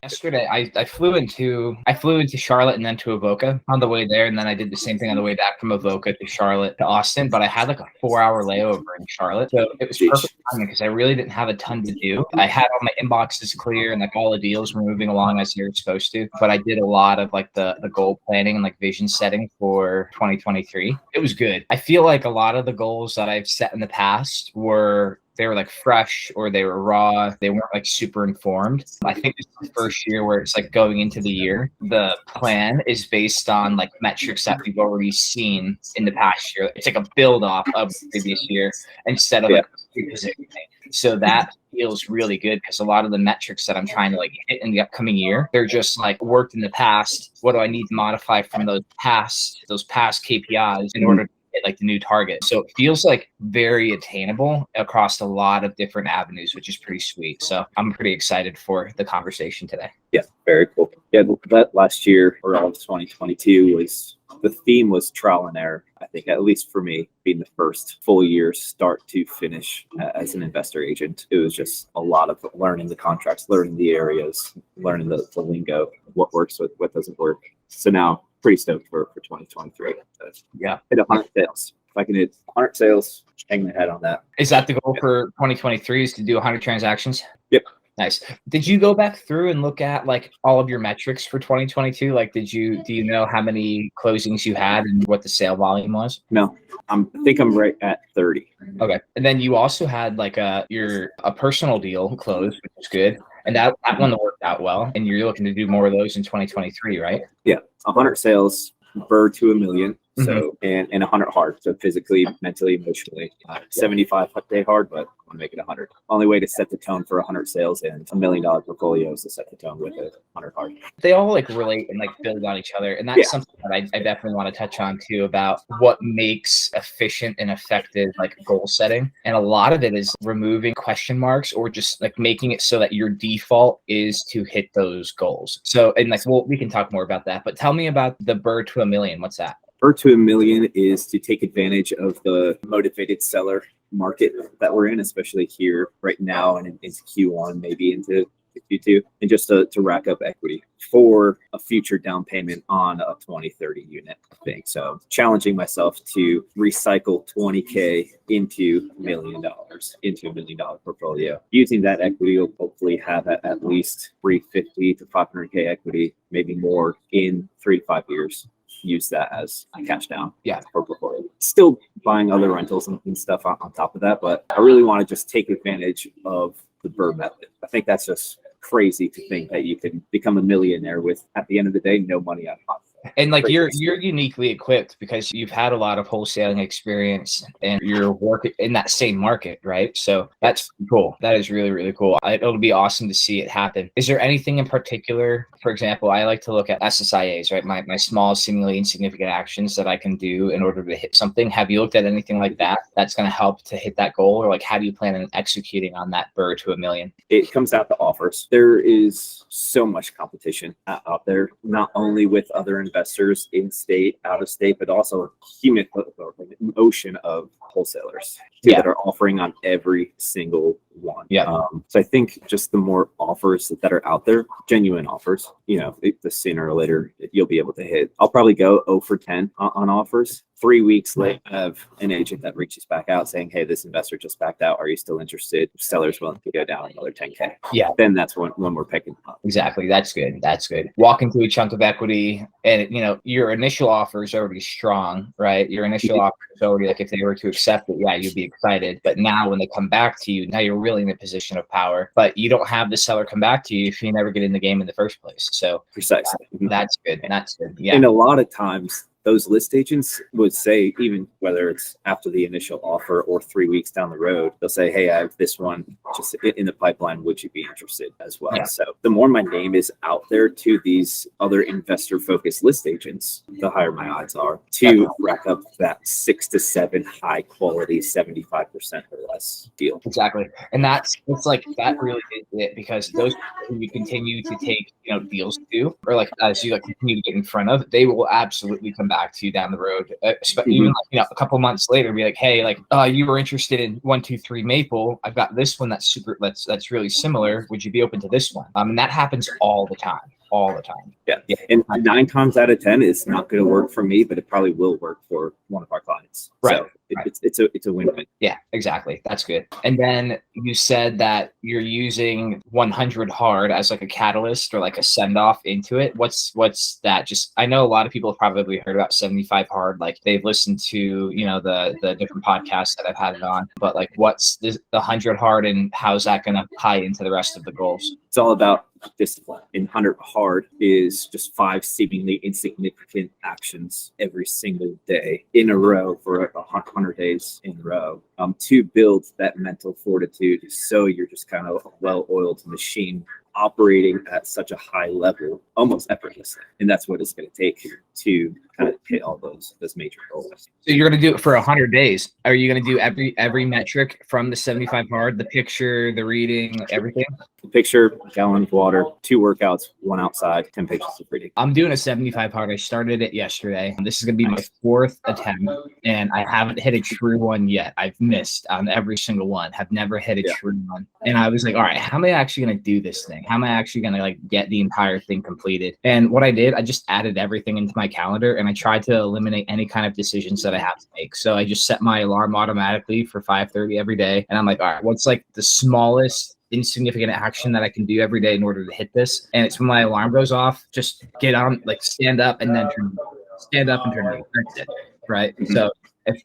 yesterday I flew into Charlotte and then to Avoca on the way there, and then I did the same thing on the way back from Avoca to Charlotte to Austin. But I had like a 4-hour layover in Charlotte, so it was perfect timing because I really didn't have a ton to do. I had all my inboxes clear and like all the deals were moving along as they were supposed to. But I did a lot of like the goal planning and like vision setting for 2023. It was good. I feel like a lot of the goals that I've set in the past they were like fresh or they were raw. They weren't like super informed. I think it's the first year where it's like going into the year, the plan is based on like metrics that we've already seen in the past year. It's like a build off of the previous year instead of like repositioning. So that feels really good because a lot of the metrics that I'm trying to like hit in the upcoming year, they're just like worked in the past. What do I need to modify from those past KPIs in order to hit like the new target? So it feels like very attainable across a lot of different avenues, which is pretty sweet. So I'm pretty excited for the conversation today. Yeah, very cool. Yeah, that last year or all of 2022 the theme was trial and error. I think, at least for me, being the first full year start to finish as an investor agent, it was just a lot of learning the contracts, learning the areas, learning the lingo, what works, what doesn't work. So now pretty stoked for 2023. Yeah. Hit 100 sales. If I can hit 100 sales, hang my head on that. Is that the goal for 2023 is to do 100 transactions? Yep. Nice. Did you go back through and look at like all of your metrics for 2022? Like, do you know how many closings you had and what the sale volume was? No, I think I'm right at 30. Okay. And then you also had like a personal deal closed, which is good. And that one worked out well. And you're looking to do more of those in 2023, right? Yeah. 100 sales, burr to $1 million. So, and 100 hard. So physically, mentally, emotionally, 75 day hard, but I want to make it 100. Only way to set the tone for 100 sales and $1 million portfolio is to set the tone with a 100 hard. They all like relate and like build on each other. And that's something that I definitely want to touch on too, about what makes efficient and effective like goal setting. And a lot of it is removing question marks or just like making it so that your default is to hit those goals. So, and like, we can talk more about that, but tell me about the burr to $1 million. What's that? Burr to $1 million is to take advantage of the motivated seller market that we're in, especially here right now and into Q1, maybe into Q2, and just to rack up equity for a future down payment on a 20-30 unit thing. So challenging myself to recycle 20K into $1 million, into $1 million portfolio. Using that equity, will hopefully have at least 350 to 500K equity, maybe more in 3 to 5 years. Use that as a cash down for portfolio. Still buying other rentals and stuff on top of that, but I really want to just take advantage of the burr method. I think that's just crazy to think that you can become a millionaire with, at the end of the day, no money out of pocket. And like you're uniquely equipped because you've had a lot of wholesaling experience and you're working in that same market, right? So that's cool. That is really, really cool. It'll be awesome to see it happen. Is there anything in particular? For example, I like to look at SSIAs, right? My small, seemingly insignificant actions that I can do in order to hit something. Have you looked at anything like that that's going to help to hit that goal? Or like, how do you plan on executing on that burr to $1 million? It comes out to offers. There is so much competition out there, not only with other investors in state, out of state, but also an ocean of wholesalers that are offering on every single one. So I think just the more offers that are out there, genuine offers, the sooner or later you'll be able to hit. I'll probably go 0 for 10 on offers. 3 weeks later, I have an agent that reaches back out saying, hey, this investor just backed out. Are you still interested? Seller's willing to go down another 10K. Then that's when we're picking up. Exactly. That's good. That's good. Walk into a chunk of equity and, your initial offer is already strong, right? Your initial offer is already like, if they were to accept it, you'd be excited. But now when they come back to you, now you're really in a position of power, but you don't have the seller come back to you if you never get in the game in the first place. So precisely. That's good. That's good. Yeah. And a lot of times, those list agents would say, even whether it's after the initial offer or 3 weeks down the road, they'll say, hey, I have this one just in the pipeline. Would you be interested as well? So the more my name is out there to these other investor focused list agents, the higher my odds are to rack up that 6 to 7 high quality 75% or less deal. Exactly. And it's like that really is it, because those people you continue to take deals to, or like as you continue to get in front of, they will absolutely come back back to you down the road. Even like, you know, a couple months later, be like, hey, like, you were interested in 123 Maple. I've got this one that's that's really similar. Would you be open to this one? And that happens all the time. All the time. Yeah. And 9 times out of 10, it's not going to work for me, but it probably will work for one of our clients. Right. So it's a win-win. Yeah, exactly. That's good. And then you said that you're using 100 hard as like a catalyst or like a send off into it. What's that? Just, I know a lot of people have probably heard about 75 hard. Like they've listened to, you know, the different podcasts that I've had it on, but like what's the 100 hard and how's that going to tie into the rest of the goals? It's all about discipline. And 100 hard is just 5 seemingly insignificant actions every single day in a row for 100 days in a row to build that mental fortitude. So you're just kind of a well-oiled machine operating at such a high level, almost effortlessly. And that's what it's going to take to kind of hit all those major goals. So you're going to do it for 100 days. Are you going to do every metric from the 75 hard, the picture, the reading, everything? The picture, gallon of water, 2 workouts, 1 outside, 10 pages of reading. I'm doing a 75 hard. I started it yesterday. This is going to be my 4th attempt, and I haven't hit a true one yet. I've missed on every single one. Have never hit a true one. And I was like, all right, how am I actually going to do this thing? How am I actually going to like get the entire thing completed? And what I did, I just added everything into my calendar, and I tried to eliminate any kind of decisions that I have to make. So I just set my alarm automatically for 5:30 every day. And I'm like, all right, what's like the smallest insignificant action that I can do every day in order to hit this? And it's when my alarm goes off, just get on, like stand up and then stand up and turn around. That's it. Right. So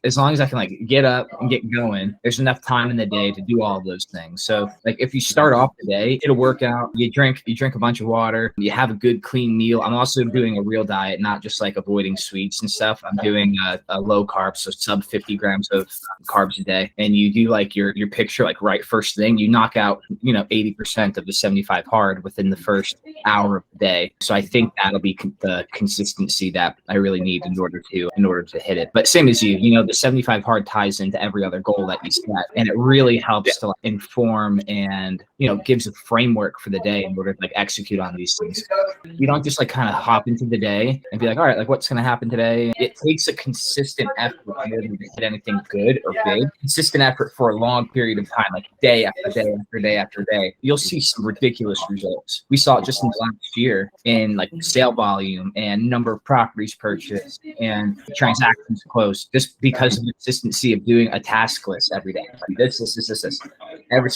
as long as I can like get up and get going, there's enough time in the day to do all of those things. So like if you start off the day, it'll work out. You drink a bunch of water, you have a good clean meal. I'm also doing a real diet, not just like avoiding sweets and stuff. I'm doing a low carb, so sub 50 grams of carbs a day. And you do like your picture, like right first thing, you knock out, you know, 80% of the 75 hard within the first hour of the day. So I think that'll be the consistency that I really need in order to hit it. But same as you know, the 75 hard ties into every other goal that you set, and it really helps to like inform and, you know, gives a framework for the day in order to like execute on these things. You don't just like kind of hop into the day and be like, all right, like what's going to happen today? It takes a consistent effort in order to hit anything good or big. Consistent effort for a long period of time, like day after day after day after day. You'll see some ridiculous results. We saw it just in the last year in like sale volume and number of properties purchased and transactions closed, just because of the consistency of doing a task list every day. Like this, every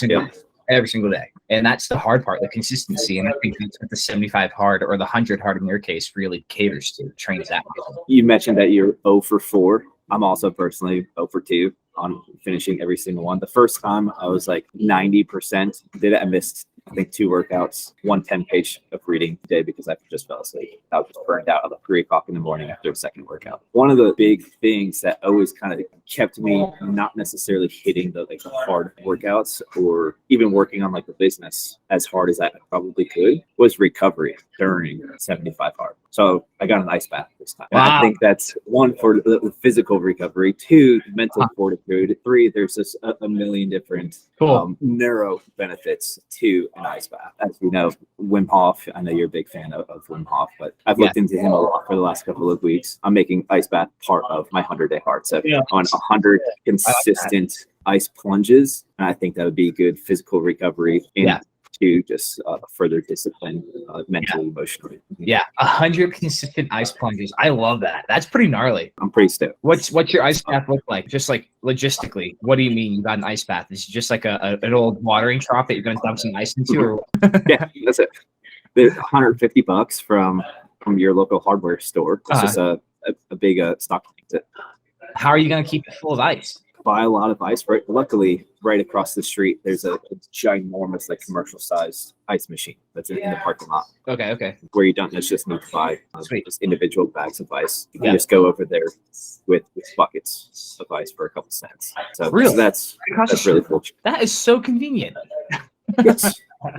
single day. And that's the hard part, the consistency. And I think that's what the 75 hard or the 100 hard in your case really caters to, trains that. You mentioned that you're 0 for 4. I'm also personally 0 for 2 on finishing every single one. The first time I was like 90% did it. I missed, I think, 2 workouts, 1 10-page of reading a day because I just fell asleep. I was just burned out at like 3 o'clock in the morning after a second workout. One of the big things that always kind of kept me not necessarily hitting the like the hard workouts or even working on like the business as hard as I probably could was recovery during 75 hard. So I got an ice bath this time. Wow. I think that's 1 for the physical recovery, 2, mental fortitude, 3, there's just a million different neuro benefits to an ice bath. As we know, Wim Hof, I know you're a big fan of Wim Hof, but I've looked into him a lot for the last couple of weeks. I'm making ice bath part of my 100-day hard. So on 100 consistent ice plunges, and I think that would be good physical recovery to just further discipline mentally, emotionally. Yeah, 100 consistent ice plunges. I love that. That's pretty gnarly. I'm pretty stoked. What's your ice bath look like? Just like logistically, what do you mean you got an ice bath? Is it just like an old watering trough that you're going to dump some ice into? Or yeah, that's it. They're $150 from your local hardware store. It's just a big stock. How are you going to keep it full of ice? Buy a lot of ice. Right, luckily, right across the street, there's a ginormous, like commercial sized ice machine that's in the parking lot. Okay. Where you don't just need to buy just individual bags of ice. You can just go over there with buckets of ice for a couple cents. So really, that's really cool. That is so convenient.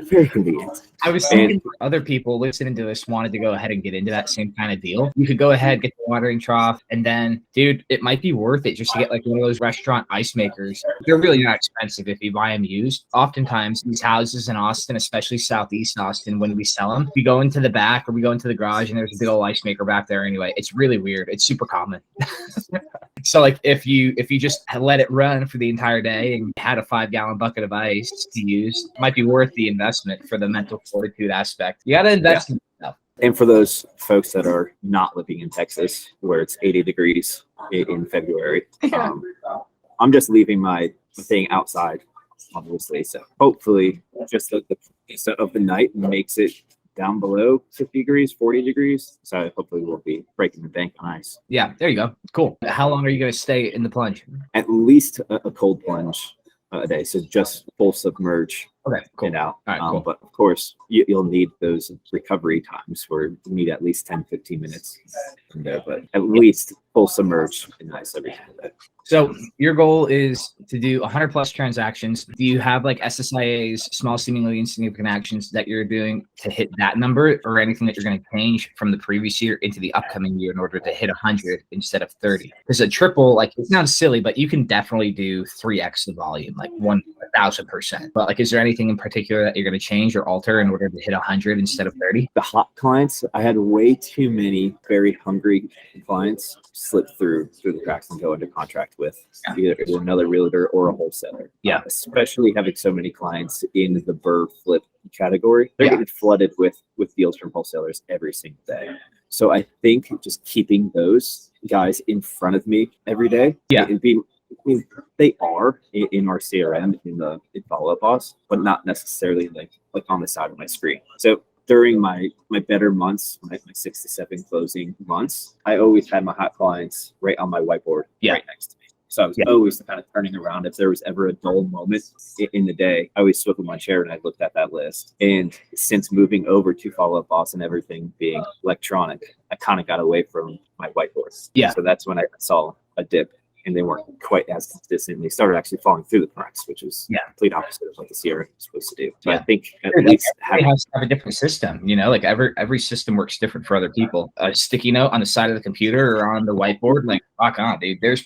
Very convenient. I was thinking other people listening to this wanted to go ahead and get into that same kind of deal. You could go ahead, get the watering trough, and then, dude, it might be worth it just to get like one of those restaurant ice makers. They're really not expensive if you buy them used. Oftentimes, these houses in Austin, especially Southeast Austin, when we sell them, we go into the back or we go into the garage and there's a big old ice maker back there anyway. It's really weird. It's super common. So like if you just let it run for the entire day and had a 5-gallon bucket of ice to use, it might be worth the investment for the mental fortitude aspect. You got to invest in stuff. And for those folks that are not living in Texas, where it's 80 degrees in February, I'm just leaving my thing outside, obviously. So hopefully just the of the night makes it down below 50 degrees, 40 degrees. So hopefully we'll be breaking the bank on ice. Yeah, there you go. Cool. How long are you going to stay in the plunge? At least a cold plunge a day. So just full submerge. Okay, cool. And out. All right, cool. But of course, you'll need those recovery times where you need at least 10, 15 minutes from there, but at least full submerge in ice every single day. So your goal is to do 100 plus transactions. Do you have like SSIAs, small seemingly insignificant actions that you're doing to hit that number, or anything that you're going to change from the previous year into the upcoming year in order to hit 100 instead of 30? Because a triple, like, it sounds silly, but you can definitely do 3x the volume, like 1,000%. But like, is there anything in particular that you're going to change or alter in order to hit 100 instead of 30? The hot clients, I had way too many very hungry clients slip through the cracks and go into contract with either another realtor or a wholesaler. Yeah. Especially having so many clients in the burr flip category. They're getting flooded with deals from wholesalers every single day. So I think just keeping those guys in front of me every day. Yeah. They are in our CRM in follow-up boss, but not necessarily like on the side of my screen. So during my better months, my 6 to 7 closing months, I always had my hot clients right on my whiteboard right next to me. So I was always kind of turning around. If there was ever a dull moment in the day, I always swivel my chair and I looked at that list. And since moving over to follow-up boss and everything being electronic, I kind of got away from my whiteboard. Yeah. So that's when I saw a dip. And they weren't quite as consistent. They started actually falling through the cracks, which is complete opposite of what the CRM is supposed to do. So I think at least it has to have a different system. You know, like every system works different for other people. A sticky note on the side of the computer or on the whiteboard, like, rock on, dude. There's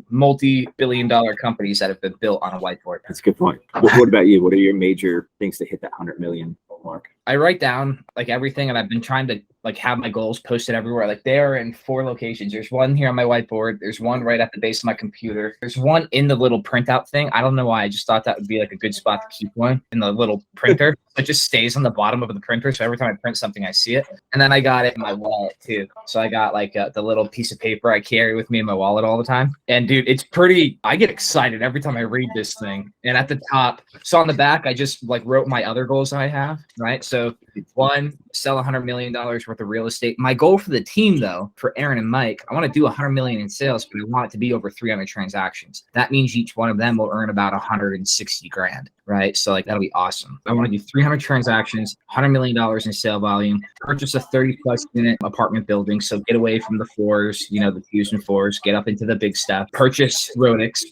multi-billion-dollar companies that have been built on a whiteboard. That's a good point. What about you? What are your major things to hit that 100 million mark? I write down like everything, and I've been trying to like have my goals posted everywhere. Like they are in 4 locations. There's one here on my whiteboard. There's one right at the base of my computer. There's one in the little printout thing. I don't know why. I just thought that would be like a good spot to keep one in the little printer. It just stays on the bottom of the printer. So every time I print something, I see it. And then I got it in my wallet too. So I got like the little piece of paper I carry with me in my wallet all the time. And dude, it's pretty, I get excited every time I read this thing. And at the top, so on the back, I just like wrote my other goals that I have, right? So 1, sell $100 million worth of real estate. My goal for the team though, for Aaron and Mike, I want to do 100 million in sales, but I want it to be over 300 transactions. That means each one of them will earn about 160 grand, right? So like, that'll be awesome. I want to do 300 transactions, $100 million in sale volume, purchase a 30 plus unit apartment building. So get away from the floors, you know, the 2s and 4s, get up into the big stuff, purchase Rodix,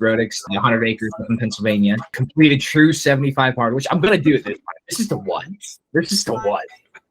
100 acres in Pennsylvania, complete a true 75 hard, which I'm going to do it this time. This is the one. This is the one.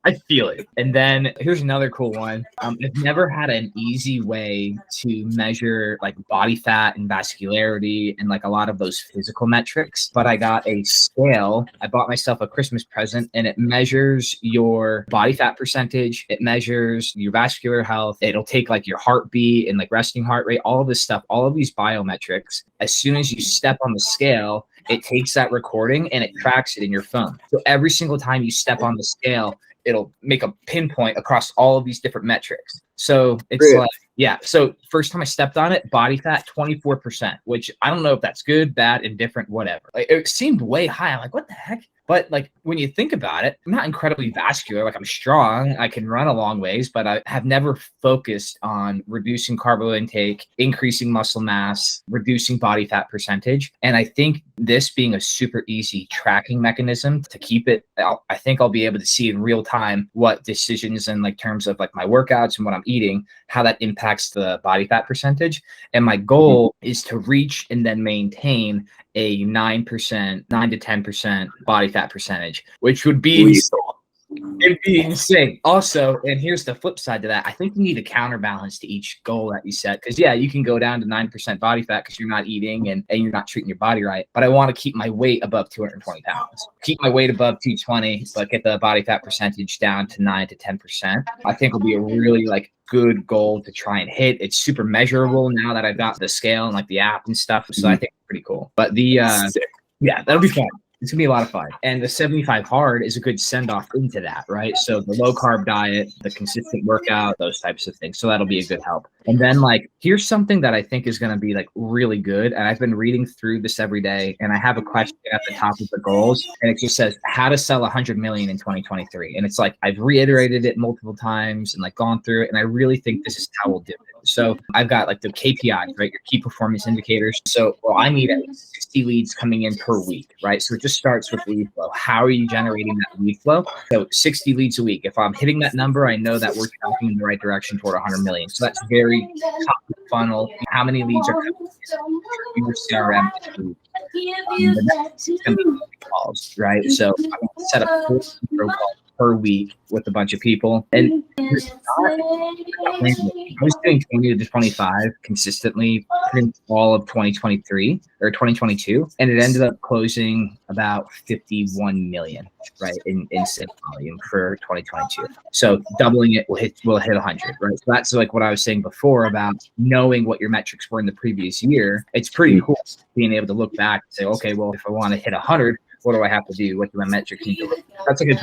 I feel it. And then here's another cool one. I've never had an easy way to measure like body fat and vascularity and like a lot of those physical metrics, but I got a scale. I bought myself a Christmas present, and it measures your body fat percentage. It measures your vascular health. It'll take like your heartbeat and like resting heart rate, all of this stuff, all of these biometrics. As soon as you step on the scale, it takes that recording and it tracks it in your phone. So every single time you step on the scale, it'll make a pinpoint across all of these different metrics. So it's like, yeah. So first time I stepped on it, body fat, 24%, which I don't know if that's good, bad, indifferent, whatever. Like, it seemed way high. I'm like, what the heck? But like, when you think about it, I'm not incredibly vascular. Like, I'm strong. I can run a long ways, but I have never focused on reducing carbo intake, increasing muscle mass, reducing body fat percentage. And I think this being a super easy tracking mechanism to keep it, I think I'll be able to see in real time what decisions and like terms of like my workouts and what I'm eating, how that impacts the body fat percentage. And my goal is to reach and then maintain a 9 to 10% body fat percentage, which would be it'd be insane. Also, and here's the flip side to that. I think you need a counterbalance to each goal that you set. Because yeah, you can go down to 9% body fat because you're not eating and you're not treating your body right. But I want to keep my weight above 220 pounds. Keep my weight above 220, but get the body fat percentage down to 9 to 10%. I think will be a really like good goal to try and hit. It's super measurable now that I've got the scale and like the app and stuff. So I think it's pretty cool. But yeah, that'll be fun. It's gonna be a lot of fun. And the 75 hard is a good send off into that, right? So the low carb diet, the consistent workout, those types of things. So that'll be a good help. And then like, here's something that I think is gonna be like really good. And I've been reading through this every day. And I have a question at the top of the goals. And it just says how to sell 100 million in 2023. And it's like, I've reiterated it multiple times and like gone through it. And I really think this is how we'll do it. So I've got like the KPIs, right? Your key performance indicators. So I need at least 60 leads coming in per week, right? So it just starts with lead flow. How are you generating that lead flow? So 60 leads a week. If I'm hitting that number, I know that we're tracking in the right direction toward 100 million. So that's very top of the funnel. How many leads are coming in your CRM this week? The next is going to be calls, right? So I'm going to set up 4 calls per week with a bunch of people. And I was doing 20 to 25 consistently pretty much all of 2023 or 2022. And it ended up closing about 51 million, right, in sales volume for 2022. So doubling it will hit 100, right? So that's like what I was saying before about knowing what your metrics were in the previous year. It's pretty cool being able to look back and say, okay, well, if I want to hit 100, what do I have to do? What do my metrics need to look like? That's like a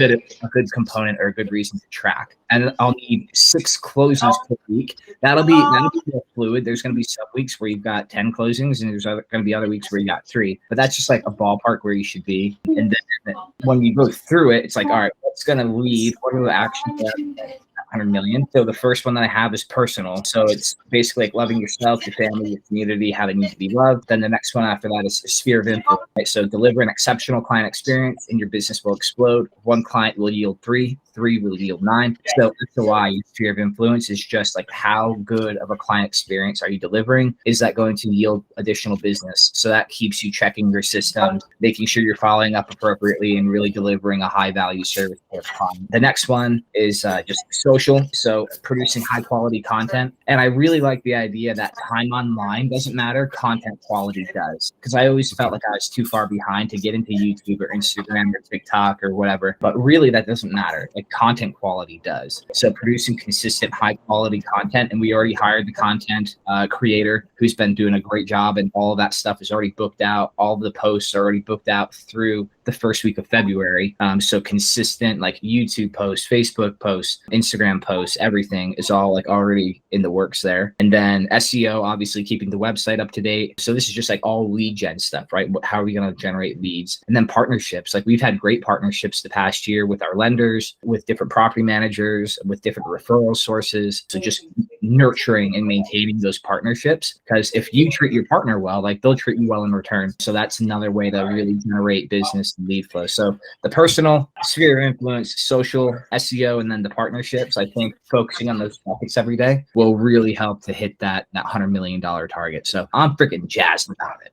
good component or a good reason to track. And I'll need 6 closings per week. That'll be more fluid. There's going to be some weeks where you've got 10 closings, and there's going to be other weeks where you got 3. But that's just like a ballpark where you should be. And then when you go through it, it's like, all right, what's going to lead? What are the actions that 100 million. So the first one that I have is personal. So it's basically like loving yourself, your family, your community, how they need to be loved. Then the next one after that is sphere of influence. Right? So deliver an exceptional client experience and your business will explode. 1 client will yield 3 will yield 9. So that's the why sphere of influence is just like how good of a client experience are you delivering? Is that going to yield additional business? So that keeps you checking your systems, making sure you're following up appropriately and really delivering a high value service to your client. The next one is just social. So producing high quality content. And I really like the idea that time online doesn't matter, content quality does. Because I always felt like I was too far behind to get into YouTube or Instagram or TikTok or whatever. But really that doesn't matter. Like content quality does. So producing consistent high quality content. And we already hired the content creator who's been doing a great job, and all of that stuff is already booked out. All of the posts are already booked out through the first week of February. So consistent like YouTube posts, Facebook posts, Instagram posts, everything is all like already in the works there. And then SEO, obviously keeping the website up to date. So this is just like all lead gen stuff, right? How are we going to generate leads? And then partnerships. Like we've had great partnerships the past year with our lenders, with different property managers, with different referral sources. So just nurturing and maintaining those partnerships, because if you treat your partner well, like they'll treat you well in return. So that's another way to really generate business and lead flow. So the personal, sphere of influence, social, SEO, and then the partnerships, I think focusing on those topics every day will really help to hit that $100 million target. So I'm freaking jazzed about it.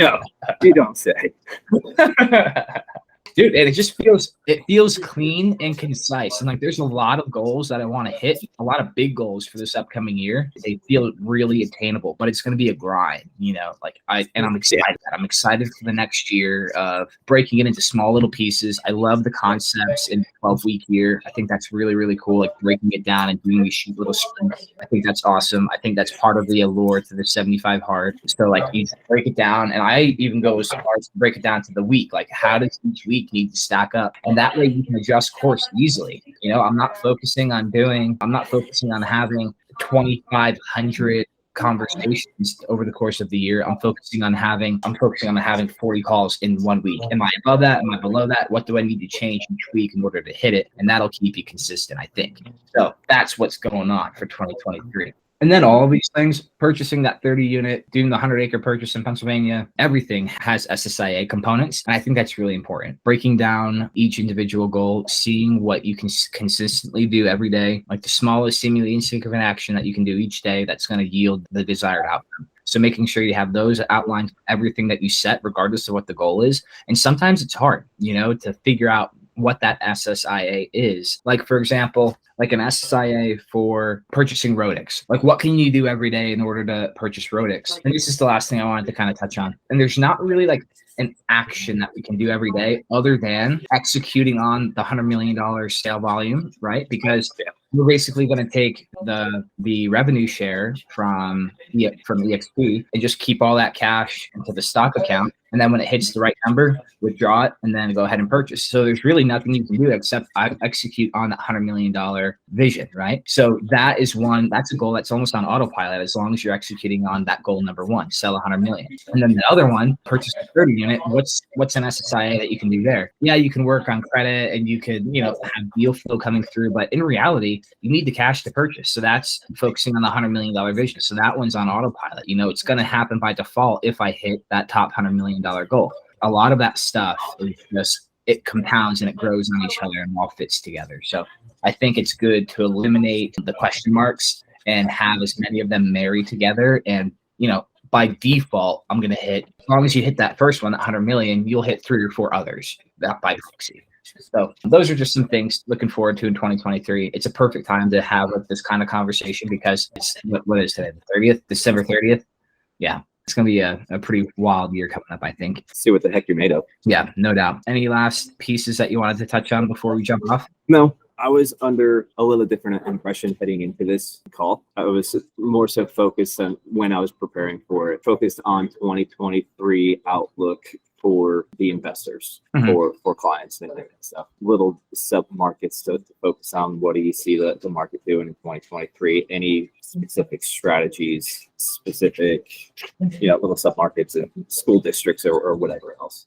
No, you don't say. Dude, and it feels clean and concise. And like there's a lot of goals that I want to hit, a lot of big goals for this upcoming year. They feel really attainable, but it's going to be a grind, you know, like I'm excited. I'm excited for the next year of breaking it into small little pieces. I love the concepts in 12-week year. I think that's really, really cool. Like breaking it down and doing these short little sprints. I think that's awesome. I think that's part of the allure to the 75 hard. So like you break it down, and I even go as far as to break it down to the week. Like how does each week need to stack up? And that way you can adjust course easily. You know, I'm not focusing on having 2,500 conversations over the course of the year. I'm focusing on having 40 calls in 1 week. Am I above that? Am I below that? What do I need to change each week in order to hit it? And that'll keep you consistent, I think. So that's what's going on for 2023. And then all of these things, purchasing that 30 unit, doing the 100-acre purchase in Pennsylvania, everything has SSIA components. And I think that's really important. Breaking down each individual goal, seeing what you can consistently do every day, like the smallest seemingly insignificant action that you can do each day that's going to yield the desired outcome. So making sure you have those outlines, everything that you set, regardless of what the goal is. And sometimes it's hard, to figure out what that SSIA is. Like, for example, like an SSIA for purchasing Rodix. Like, what can you do every day in order to purchase Rodix? And this is the last thing I wanted to kind of touch on. And there's not really like an action that we can do every day other than executing on the $100 million sale volume, right? Because we're basically going to take the revenue share from EXP and just keep all that cash into the stock account. And then when it hits the right number, withdraw it and then go ahead and purchase. So there's really nothing you can do except execute on that $100 million vision, right? So that's a goal that's almost on autopilot as long as you're executing on that goal number one, sell 100 million. And then the other one, purchase a 30 unit. What's an SSIA that you can do there? Yeah, you can work on credit and you could, have deal flow coming through, but in reality, you need the cash to purchase. So that's focusing on the $100 million vision. So that one's on autopilot. It's going to happen by default if I hit that top $100 million goal. A lot of that stuff is just, it compounds and it grows on each other and all fits together. So I think it's good to eliminate the question marks and have as many of them marry together. And, by default, I'm going to hit, as long as you hit that first one, that 100 million, you'll hit 3 or 4 others that by proxy. So those are just some things looking forward to in 2023. It's a perfect time to have this kind of conversation because it's what is today, the 30th, December 30th. Yeah. It's going to be a pretty wild year coming up, I think. See what the heck you're made of. Yeah, no doubt. Any last pieces that you wanted to touch on before we jump off? No, I was under a little different impression heading into this call. I was more so focused on when I was preparing for it, focused on 2023 outlook for the investors, for clients and stuff. Little sub markets to focus on. What do you see the market doing in 2023? Any specific strategies, specific, little sub markets and school districts or whatever else.